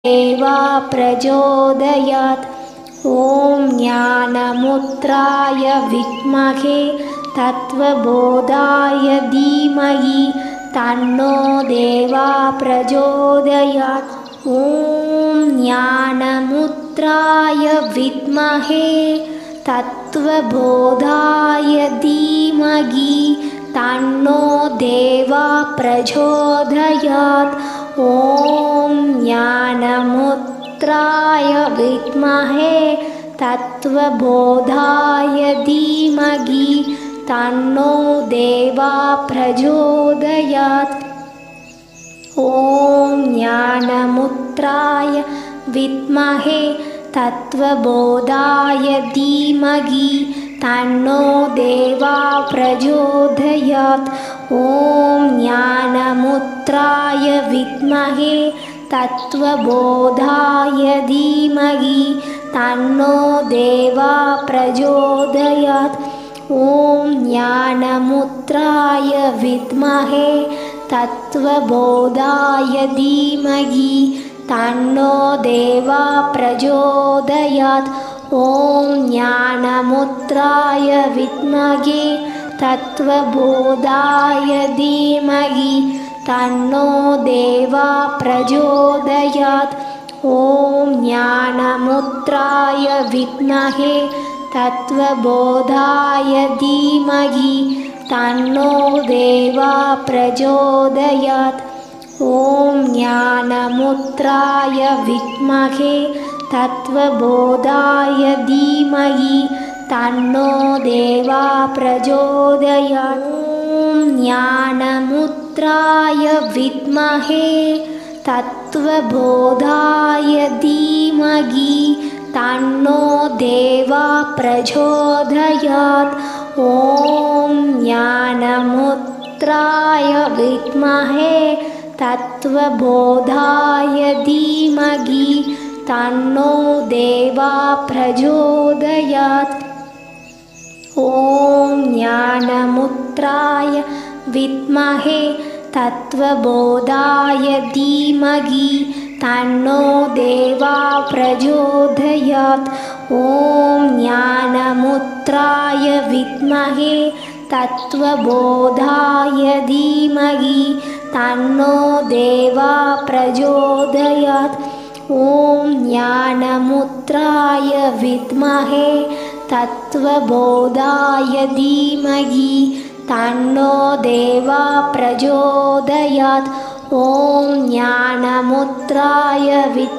देवा प्रचोदयात्। ॐ ज्ञानमुद्राय विद्महे तत्त्वबोधाय धीमहि तन्नो देवा प्रचोदयात्। ॐ ज्ञानमुद्राय विद्महे तत्त्वबोधाय धीमहि तन्नो देवा प्रचोदयात्। ॐ ज्ञानमुद्राय विद्महे तत्त्वबोधाय धीमहि तन्नो देवा प्रचोदयात्। ॐ ज्ञानमुद्राय विद्महे तत्त्वबोधाय धीमहि तन्नो देवा प्रचोदयात्। ॐ ज्ञानमुद्राय विद्महे तत्त्वबोधाय धीमहि तन्नो देवा प्रचोदयात्। ॐ ज्ञानमुद्राय विद्महे तत्त्वबोधाय धीमहि तन्नो देवा प्रचोदयात्। ॐ ज्ञानमुद्राय विद्महे तत्त्वबोधाय धीमहि तन्नो देवा प्रचोदयात्। ॐ ज्ञानमुद्राय विद्महे तत्त्वबोधाय धीमहि तन्नो देवा प्रचोदयात्। ॐ ज्ञानमुद्राय विद्महे तत्त्वबोधाय धीमहि तन्नो देवा प्रचोदयात्। ॐ ज्ञानमुद्राय विद्महे तत्त्वबोधाय धीमहि तन्नो देवा प्रचोदयात्। ॐ ज्ञानमुद्राय विद्महे तत्त्वबोधाय धीमहि तन्नो देवा प्रचोदयात्। ॐ ज्ञानमुद्राय विद्महे तत्त्वबोधाय धीमहि तन्नो देवा प्रचोदयात्। ॐ ज्ञानमुद्राय विद्महे तत्त्वबोधाय धीमहि तन्नो देवा प्रचोदयात्। ॐ ज्ञानमुद्राय विद्महे तत्त्वबोधाय धीमहि तन्नो देवा प्रचोदयात्। ॐ ज्ञानमुद्राय